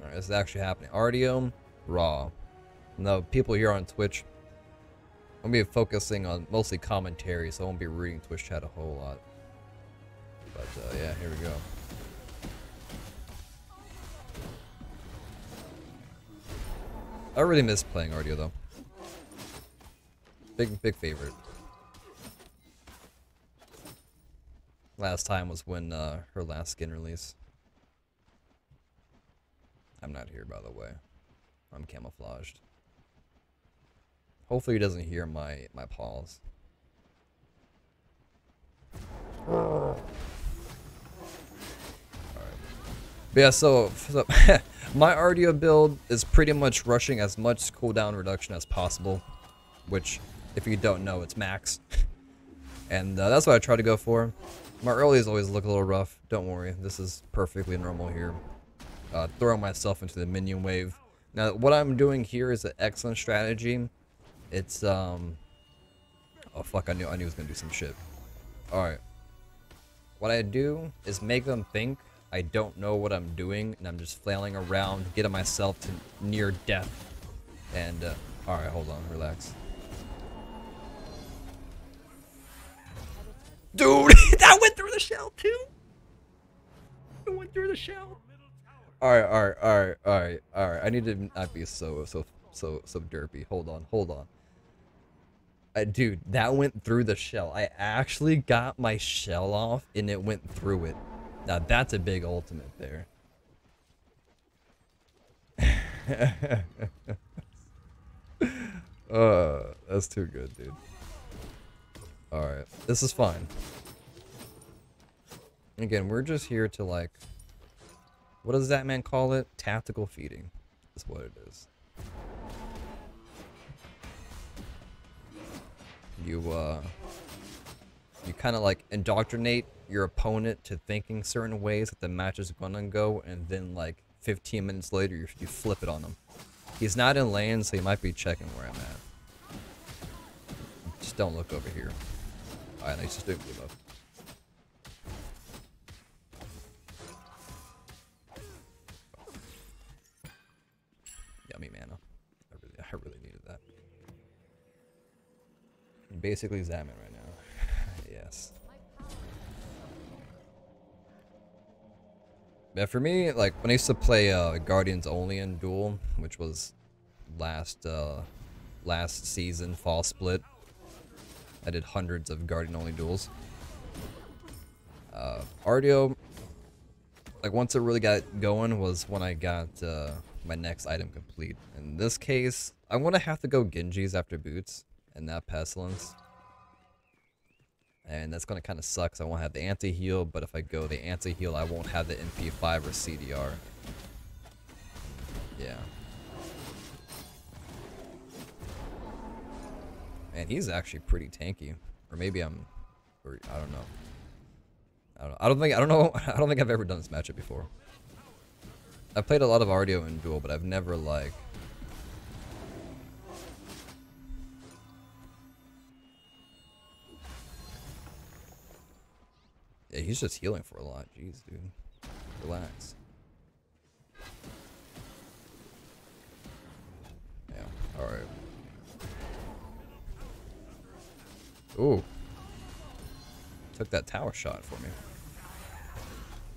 Alright, this is actually happening. Artio, Raw. No, people here on Twitch, I'm going to be focusing on mostly commentary, so I won't be reading Twitch chat a whole lot. But, yeah, here we go. I really miss playing Artio, though. Big favorite. Last time was when, her last skin release. I'm not here, by the way. I'm camouflaged. Hopefully he doesn't hear my pause. Alright. But yeah, so my Artio build is pretty much rushing as much cooldown reduction as possible. Which, if you don't know, it's max. And that's what I try to go for. My earlies always look a little rough. Don't worry, this is perfectly normal here. Throwing myself into the minion wave. Now, what I'm doing here is an excellent strategy. It's, oh fuck, I knew it was gonna do some shit. Alright. What I do is make them think I don't know what I'm doing, and I'm just flailing around, getting myself to near death. And, alright, hold on, relax. Dude, that went through the shell, too! It went through the shell. Alright. I need to not be so derpy. Hold on. Dude, that went through the shell. I actually got my shell off, and it went through it. Now, that's a big ultimate there. That's too good, dude. Alright, this is fine. Again, we're just here to, like... What does that man call it? Tactical feeding. That's what it is. You kind of like indoctrinate your opponent to thinking certain ways that the match is gonna go, and then like 15 minutes later you flip it on him. He's not in lane, so he might be checking where I'm at. Just don't look over here. Alright, let's just do blue buff. Yummy mana. I really needed that. I'm basically Zaman right now. Yes. Yeah, for me, like when I used to play Guardians only in Duel, which was last season fall split, I did hundreds of Guardian only duels. Artio, like once it really got going was when I got my next item complete. In this case, I'm gonna have to go Genji's after boots and that pestilence. And that's gonna kind of suck, so I won't have the anti-heal, but if I go the anti-heal, I won't have the MP5 or CDR. Yeah. Man, he's actually pretty tanky. Or maybe I'm... Or, I don't know. I don't think I've ever done this matchup before. I've played a lot of Artio in Duel, but I've never, like... Yeah, he's just healing for a lot. Jeez, dude. Relax. Yeah, alright. Ooh. Took that tower shot for me.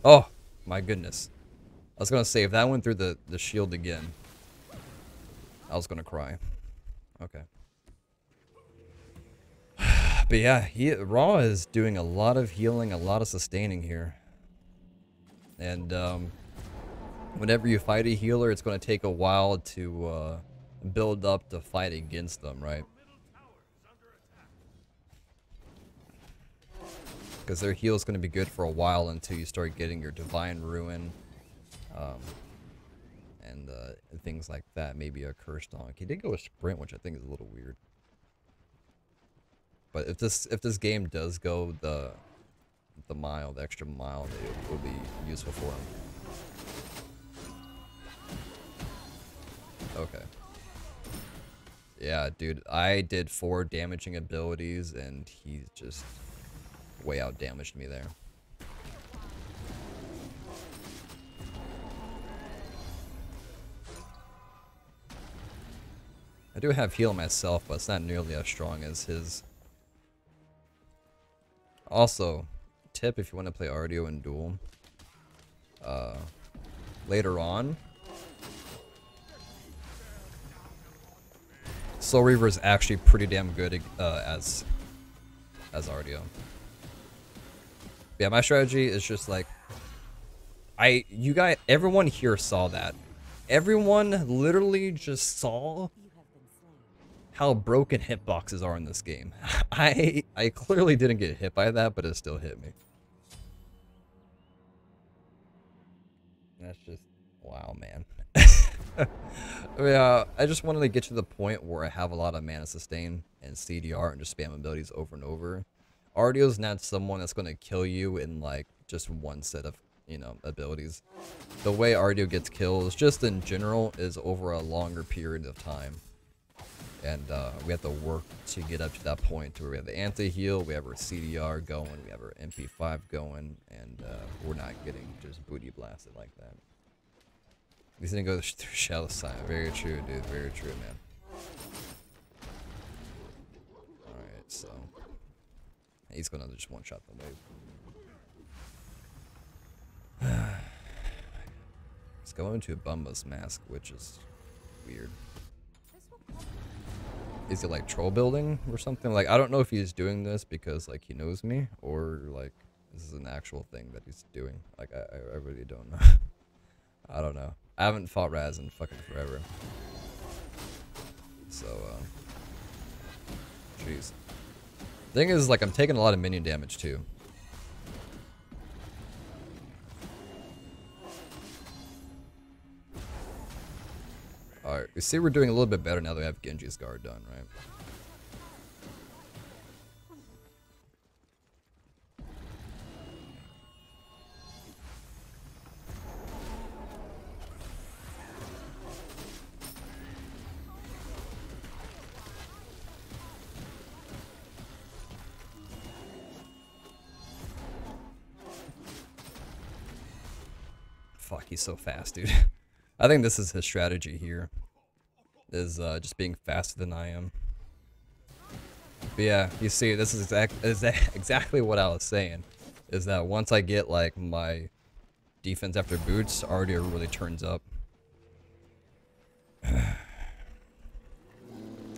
Oh, my goodness. I was gonna say, if that went through the shield again, I was gonna cry. Okay. But yeah, Raw is doing a lot of healing, a lot of sustaining here. And whenever you fight a healer, it's going to take a while to build up to fight against them, right? Because their heal is going to be good for a while until you start getting your Divine Ruin and things like that. Maybe a Curse Donk. He did go a Sprint, which I think is a little weird. But if this game does go the extra mile, it will be useful for him. Okay. Yeah, dude, I did 4 damaging abilities, and he just way out damaged me there. I do have heal myself, but it's not nearly as strong as his. Also, tip if you want to play Artio in Duel. Later on, Soul Reaver is actually pretty damn good as Artio. Yeah, my strategy is just like everyone here saw that. Everyone literally just saw how broken hitboxes are in this game. I clearly didn't get hit by that, but it still hit me. That's just wow, man. Yeah, I just wanted to get to the point where I have a lot of mana sustain and CDR and just spam abilities over and over. Artio's not someone that's going to kill you in like just one set of, you know, abilities. The way Artio gets kills, just in general, is over a longer period of time. And we have to work to get up to that point to where we have the anti-heal, we have our CDR going, we have our MP5 going, and we're not getting just booty blasted like that. He's gonna go through shallow side. Very true, dude. Very true, man. Alright, so he's gonna just one-shot the wave. Let's go into Bumba's mask, which is weird. Is it like troll building or something? Like, I don't know if he's doing this because like he knows me, or like this is an actual thing that he's doing. Like I really don't know. I don't know. I haven't fought Raz in fucking forever. So jeez. Thing is, like, I'm taking a lot of minion damage too. Alright, we see we're doing a little bit better now that we have Genji's guard done, right? Fuck, he's so fast, dude. I think this is his strategy here. Is just being faster than I am. But yeah, you see, this is exactly what I was saying. Is that once I get like my defense after boots, Artio really turns up. The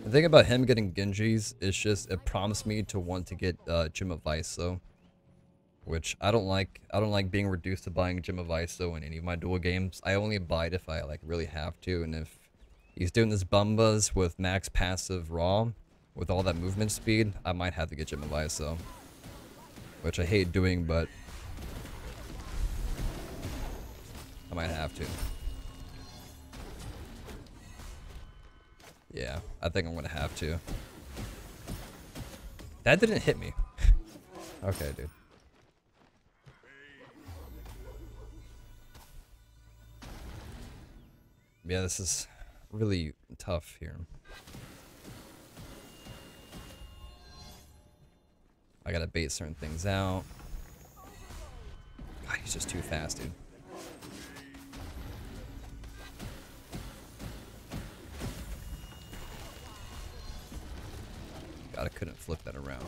thing about him getting Genjis is just it prompts me to want to get Gem of Iso, which I don't like. I don't like being reduced to buying Gem of Iso in any of my duel games. I only buy it if I like really have to, and if he's doing this Bumbas with max passive raw with all that movement speed, I might have to get Gem of Iso, which I hate doing, but I might have to. Yeah, I think I'm gonna have to. That didn't hit me. Okay, dude. Yeah, this is really tough here. I gotta bait certain things out. God, he's just too fast, dude. God, I couldn't flip that around.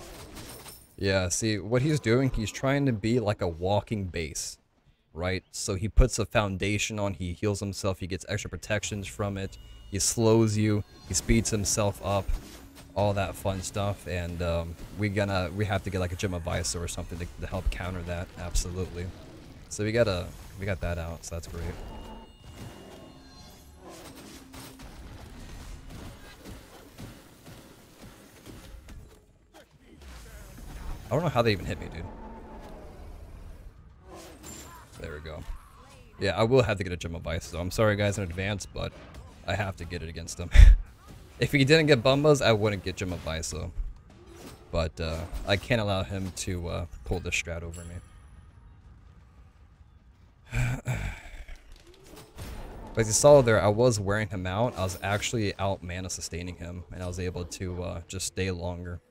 Yeah, see, what he's doing, he's trying to be like a walking base, right? So he puts a foundation on, he heals himself, he gets extra protections from it, he slows you, he speeds himself up, all that fun stuff, and we have to get like a Gem of Iso or something to help counter that, absolutely. So we got that out, so that's great. I don't know how they even hit me, dude. There we go. Yeah, I will have to get a Gem of Iso. I'm sorry, guys, in advance, but I have to get it against them. If he didn't get Bumbas, I wouldn't get Gem of Iso. But I can't allow him to pull this strat over me. But as you saw there, I was wearing him out. I was actually out mana sustaining him, and I was able to just stay longer.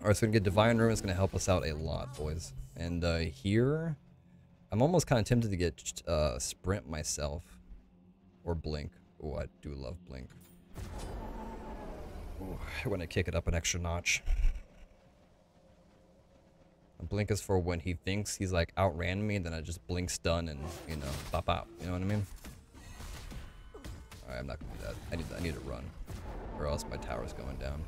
Alright, so we can get Divine Room. It's going to help us out a lot, boys. And here, I'm almost kind of tempted to get Sprint myself. Or Blink. Oh, I do love Blink. Ooh, I want to kick it up an extra notch. A blink is for when he thinks he's like outran me, then I just blink stun and, you know, pop out. You know what I mean? Alright, I'm not gonna do that. I need to run. Or else my tower's going down.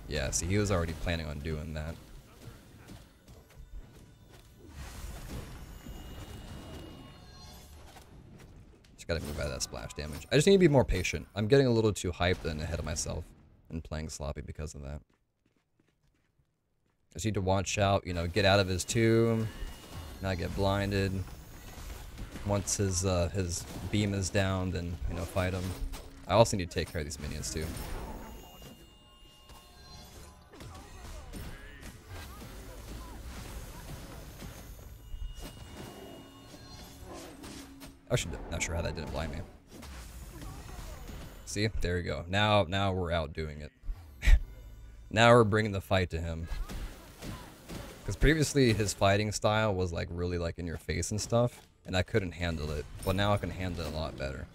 Yeah, see, he was already planning on doing that. Just gotta move out of that splash damage. I just need to be more patient. I'm getting a little too hyped and ahead of myself and playing sloppy because of that. I just need to watch out, you know, get out of his tomb, not get blinded. Once his beam is down, then, you know, fight him. I also need to take care of these minions too. Actually, not sure how that didn't blind me. See, there you go. Now we're outdoing it. Now we're bringing the fight to him. Because previously his fighting style was like really like in your face and stuff, and I couldn't handle it. But now I can handle it a lot better.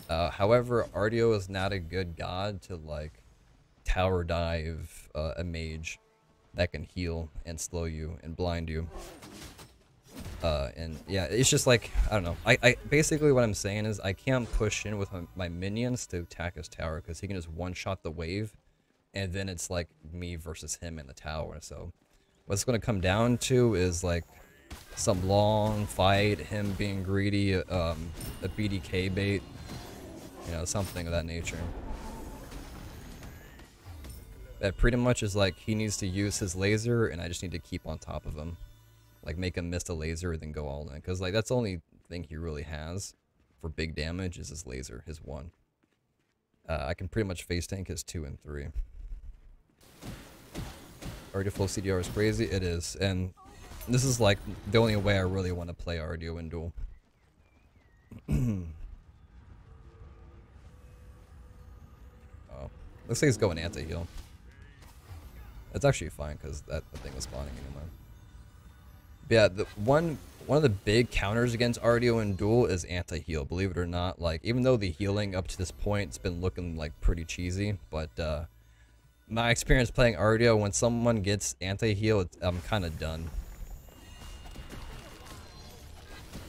However, Artio is not a good god to like tower dive a mage that can heal and slow you and blind you. And yeah, it's just like, I don't know. I basically what I'm saying is I can't push in with my minions to attack his tower because he can just one-shot the wave, and then it's like me versus him in the tower. So what it's going to come down to is like some long fight, him being greedy, a BDK bait, you know, something of that nature. That pretty much is like he needs to use his laser, and I just need to keep on top of him. Like make him miss a laser, then go all in. Because like that's the only thing he really has for big damage is his laser, his 1. I can pretty much face tank his 2 and 3. Artio full CDR is crazy. It is. And this is like the only way I really want to play Artio in Duel. Oh. Looks like he's going anti-heal. That's actually fine because that thing was spawning anyway. Yeah, one of the big counters against Artio in Duel is anti-heal, believe it or not. Like, even though the healing up to this point has been looking like pretty cheesy, but my experience playing Artio, when someone gets anti-heal, I'm kind of done.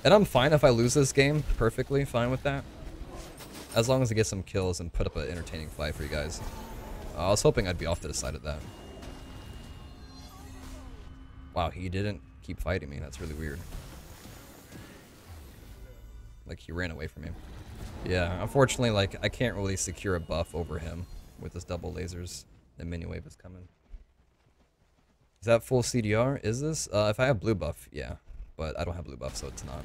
And I'm fine if I lose this game, perfectly fine with that. As long as I get some kills and put up an entertaining fight for you guys. I was hoping I'd be off to the side of that. Wow, he didn't keep fighting me. That's really weird. Like he ran away from me. Yeah, unfortunately, like I can't really secure a buff over him with his double lasers. The mini wave is coming. Is that full CDR? Is this? If I have blue buff, yeah, but I don't have blue buff, so it's not.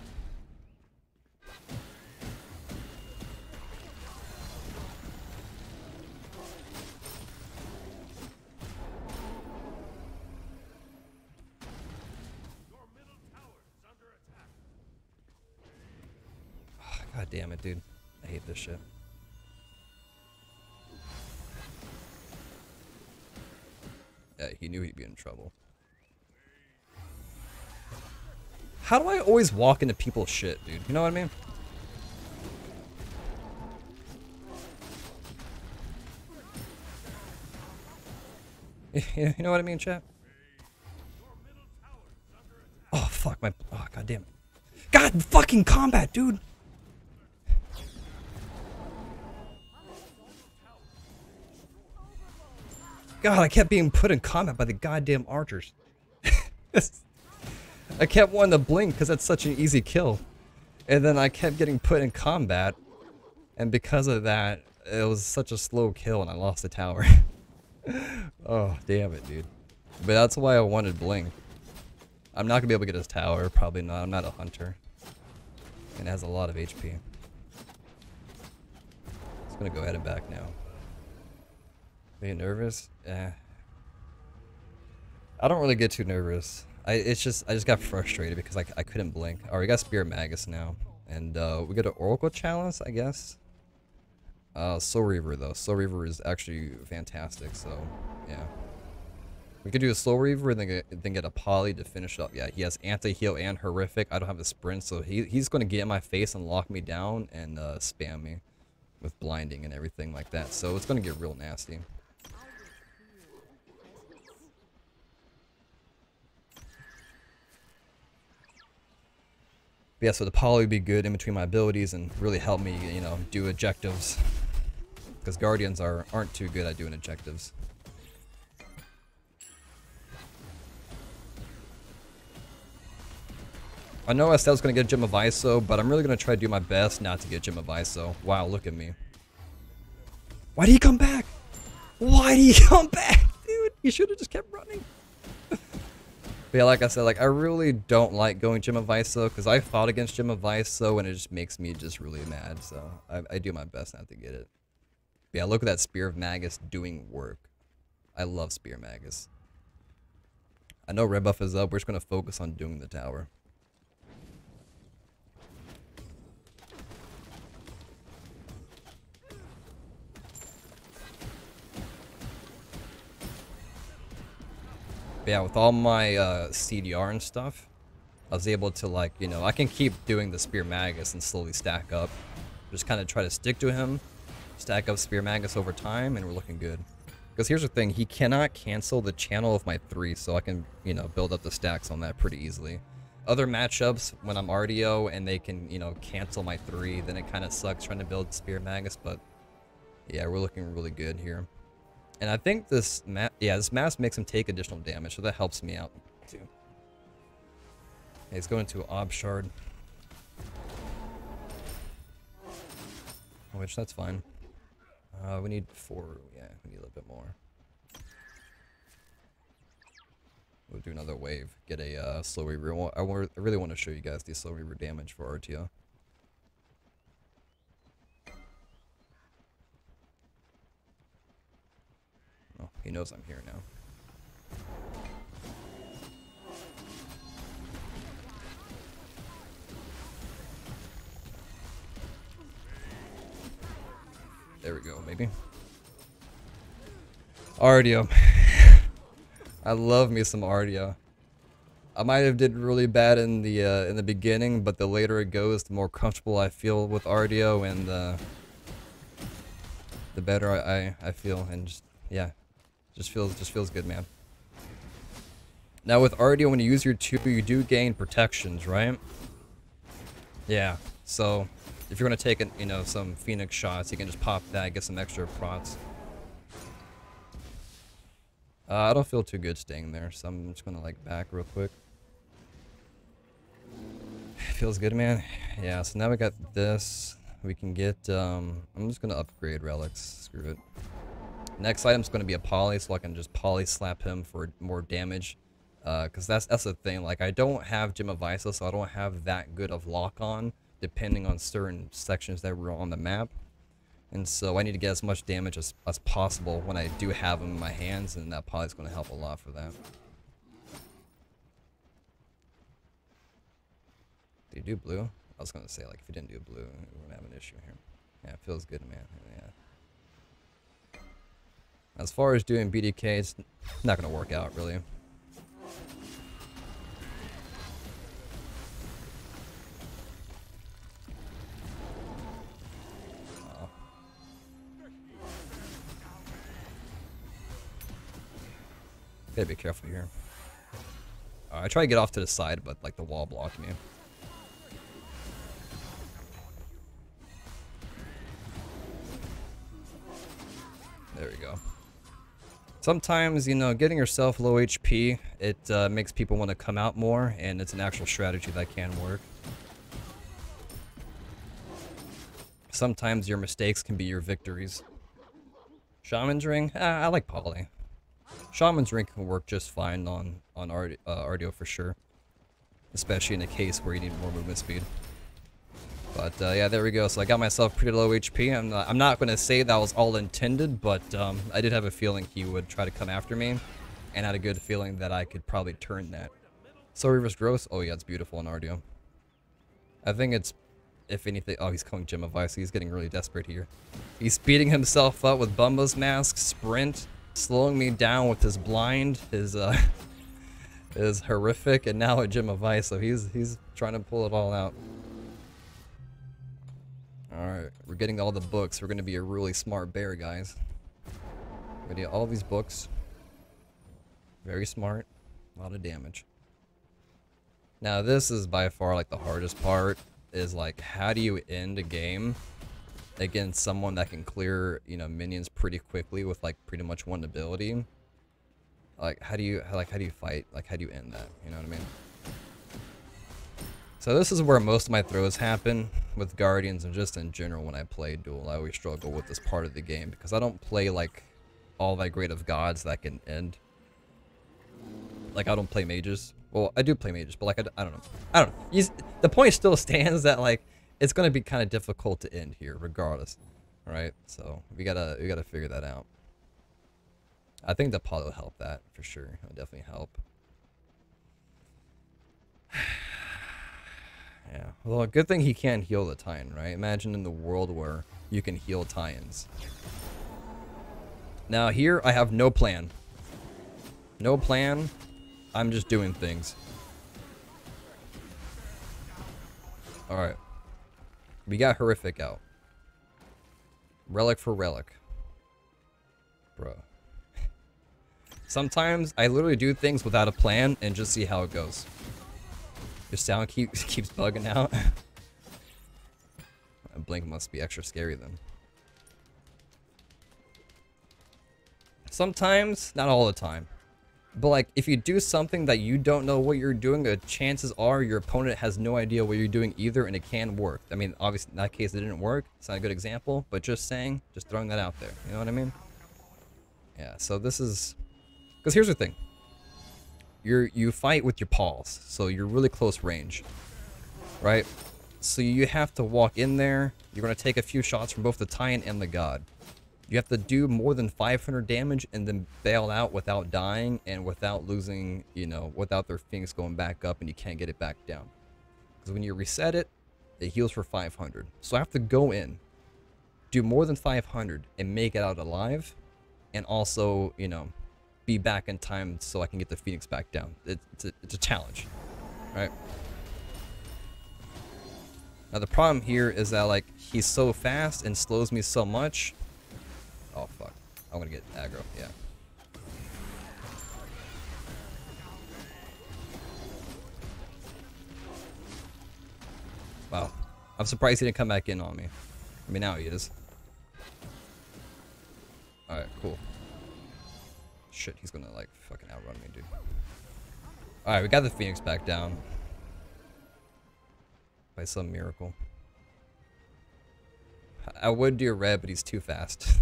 God damn it, dude. I hate this shit. Yeah, he knew he'd be in trouble. How do I always walk into people's shit, dude? You know what I mean? You know what I mean, chat? Oh, fuck my... Oh, god damn it. God fucking combat, dude! God, I kept being put in combat by the goddamn archers. I kept wanting to blink because that's such an easy kill. And then I kept getting put in combat. And because of that, it was such a slow kill and I lost the tower. Oh, damn it, dude. But that's why I wanted blink. I'm not going to be able to get his tower. Probably not. I'm not a hunter. And it has a lot of HP. It's going to go ahead and back now. Are you nervous? I don't really get too nervous. I just got frustrated because I couldn't blink. Alright, we got Spirit Magus now. And we got an Oracle Chalice, I guess. Soul Reaver though. Soul Reaver is actually fantastic, so yeah. We could do a Soul Reaver and then get a Poly to finish up. Yeah, he has anti-heal and horrific. I don't have the sprint, so he's gonna get in my face and lock me down and spam me with blinding and everything like that. So it's going to get real nasty. But yeah, so the poly would be good in between my abilities and really help me, you know, do objectives. Because Guardians aren't too good at doing objectives. I know I said I was going to get Gem of ISO, but I'm really going to try to do my best not to get Gem of ISO. Wow, look at me. Why did he come back? Why did he come back? Dude, he should have just kept running. But yeah, like I said, like I really don't like going Gem of ISO because I fought against Gem of ISO and it just makes me just really mad. So I do my best not to get it. But yeah, look at that Spear of Magus doing work. I love Spear Magus. I know red buff is up. We're just going to focus on doing the tower. But yeah, with all my CDR and stuff, I was able to, like, you know, I can keep doing the Spear Magus and slowly stack up. Just kind of try to stick to him, stack up Spear Magus over time, and we're looking good. Because here's the thing, he cannot cancel the channel of my 3, so I can, you know, build up the stacks on that pretty easily. Other matchups, when I'm Artio and they can, you know, cancel my 3, then it kind of sucks trying to build Spear Magus, but yeah, we're looking really good here. And I think this mask makes him take additional damage, so that helps me out too. Okay, he's going to Ob Shard. Which, that's fine. We need 4, yeah, we need a little bit more. We'll do another wave, get a slow reaver. I really want to show you guys the slow reaver damage for Artio. Oh, he knows I'm here now. There we go, maybe. Artio. I love me some Artio. I might have did really bad in the beginning, but the later it goes, the more comfortable I feel with Artio, and the better I feel, and just, yeah. Just feels good, man. Now with Artio, when you use your 2, you do gain protections, right? Yeah. So if you're gonna take, you know, some Phoenix shots, you can just pop that, get some extra prots. I don't feel too good staying there, so I'm just gonna like back real quick. Feels good, man. Yeah. So now we got this. We can get. I'm just gonna upgrade relics. Screw it. Next item's going to be a poly, so I can just poly slap him for more damage. Because that's the thing, like, I don't have Gem of Iso, so I don't have that good of lock-on, depending on certain sections that were on the map. And so I need to get as much damage as possible when I do have him in my hands, and that poly's going to help a lot for that. Do you do blue? I was going to say, like, if you didn't do blue, we wouldn't have an issue here. Yeah, it feels good, man. Yeah. As far as doing BDK, it's not going to work out, really. Oh. Gotta be careful here. I try to get off to the side, but like the wall blocked me. There we go. Sometimes, you know, getting yourself low HP, it makes people want to come out more, and it's an actual strategy that can work. Sometimes your mistakes can be your victories. Shaman's Ring? I like Poly. Shaman's Ring can work just fine on Artio for sure. Especially in a case where you need more movement speed. But yeah, there we go. So I got myself pretty low HP. I'm not going to say that was all intended, but I did have a feeling he would try to come after me. And had a good feeling that I could probably turn that. So reverse gross. Oh yeah, it's beautiful in Artio. I think it's, if anything, oh, he's calling Gem of Ice. He's getting really desperate here. He's speeding himself up with Bumba's mask, sprint, slowing me down with his blind, his is horrific, and now a Gem of Ice. So he's trying to pull it all out. Alright, we're getting all the books. We're gonna be a really smart bear, guys. We're gonna get all these books. Very smart. A lot of damage. Now this is by far like the hardest part. Is like, how do you end a game against someone that can clear, you know, minions pretty quickly with like pretty much one ability? Like, how do you fight? Like, how do you end that? You know what I mean? So this is where most of my throws happen with Guardians and just in general when I play Duel. I always struggle with this part of the game because I don't play like all that great of gods that can end. Like, I don't play mages. Well, I do play mages, but like, I don't know. I don't know. The point still stands that like, it's going to be kind of difficult to end here regardless. Alright, so we gotta figure that out. I think the pod will help that for sure. It'll definitely help. Yeah. Well, a good thing he can't heal the Titan, right? Imagine in the world where you can heal Titans. Now here, I have no plan. No plan. I'm just doing things. Alright. We got Horrific out. Relic for Relic. Bro. Sometimes I literally do things without a plan and just see how it goes. Your sound keeps bugging out. A blink must be extra scary then. Sometimes, not all the time. But like, if you do something that you don't know what you're doing, the chances are your opponent has no idea what you're doing either, and it can work. I mean, obviously in that case it didn't work. It's not a good example, but just saying, just throwing that out there. You know what I mean? Yeah, so this is... Because here's the thing. You fight with your paws, so you're really close range, right? So you have to walk in there. You're going to take a few shots from both the Titan and the God. You have to do more than 500 damage and then bail out without dying and without losing, you know, without their Phoenix going back up and you can't get it back down. Because when you reset it, it heals for 500. So I have to go in, do more than 500 and make it out alive, and also, you know, be back in time so I can get the Phoenix back down. It's a challenge, right? Now the problem here is that like he's so fast and slows me so much. Oh fuck! I'm gonna get aggro. Yeah. Wow. I'm surprised he didn't come back in on me. I mean now he is. All right. Cool. Shit, he's gonna like fucking outrun me, dude. Alright, we got the Phoenix back down. By some miracle. I would do red, but he's too fast.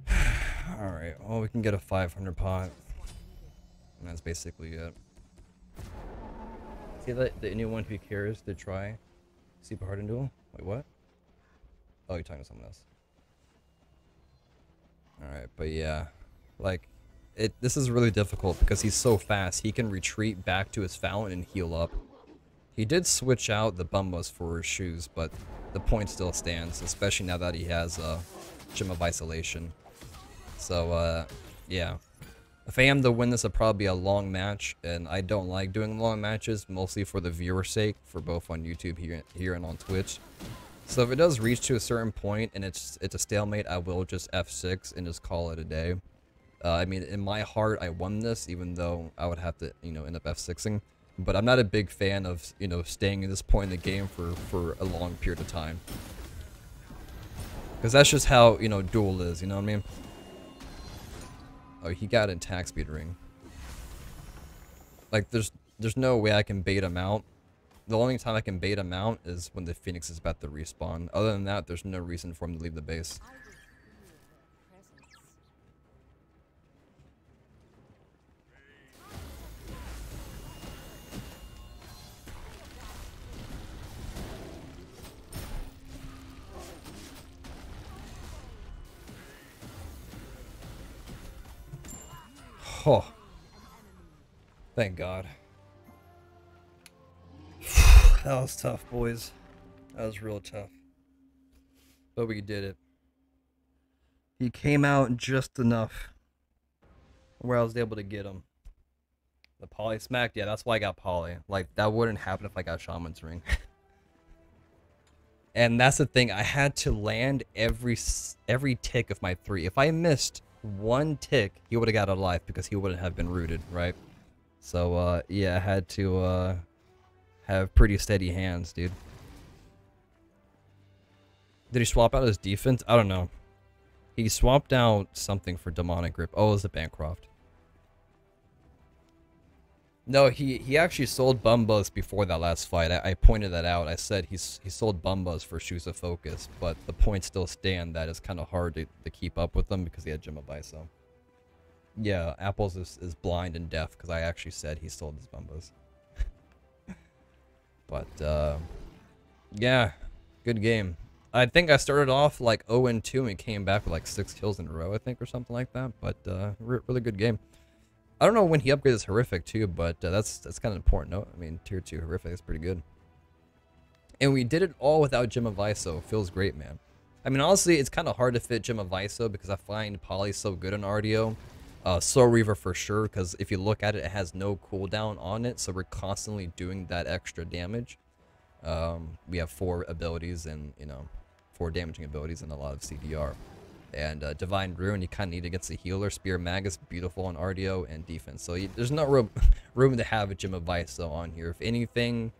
Alright, well we can get a 500 pot. And that's basically it. See that anyone who cares to try Super Hard and Duel? Wait, what? Oh, you're talking to someone else. Alright, but yeah, like, this is really difficult because he's so fast. He can retreat back to his fountain and heal up. He did switch out the Bumbas for his shoes, but the point still stands, especially now that he has Gem of Isolation. So, yeah. If I am to win this, it'll probably be a long match, and I don't like doing long matches, mostly for the viewer's sake, for both on YouTube here and on Twitch. So if it does reach to a certain point and it's a stalemate, I will just F6 and just call it a day. I mean, in my heart, I won this, even though I would have to, you know, end up F6ing. But I'm not a big fan of, you know, staying at this point in the game for a long period of time. Because that's just how, you know, Duel is, you know what I mean? Oh, he got an attack speed ring. Like, there's no way I can bait him out. The only time I can bait him out is when the Phoenix is about to respawn. Other than that, there's no reason for him to leave the base. Oh. Thank God. That was tough, boys. That was real tough. But we did it. He came out just enough where I was able to get him. The poly smacked? Yeah, that's why I got poly. Like, that wouldn't happen if I got Shaman's Ring. And that's the thing. I had to land every tick of my 3. If I missed one tick, he would have got out of life because he wouldn't have been rooted, right? So, yeah, I had to have pretty steady hands, dude. Did he swap out his defense? I don't know. He swapped out something for demonic grip. Oh, it was a Bancroft. No, he actually sold Bumbas before that last fight. I pointed that out. I said he sold Bumbas for Shoes of Focus, but the points still stand that it's kind of hard to keep up with them because he had Jimabiso. Yeah, Apples is blind and deaf because I actually said he sold his Bumbas. But, yeah, good game. I think I started off like 0-2 and came back with like 6 kills in a row, I think, or something like that. But, really good game. I don't know when he upgrades Horrific too, but that's kind of important note. I mean, tier 2 Horrific is pretty good. And we did it all without Jimaviso. Feels great, man. I mean, honestly, it's kind of hard to fit Jimaviso because I find Poly so good in Artio. Soul Reaver for sure, because if you look at it, it has no cooldown on it, so we're constantly doing that extra damage. We have 4 abilities and, you know, 4 damaging abilities and a lot of CDR. And Divine Ruin, you kind of need against the healer. Spear Magus, beautiful on Artio and defense. So there's no room to have a Jimaviso on here. If anything,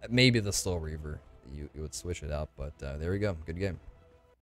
maybe the Soul Reaver, you would switch it out. But there we go. Good game.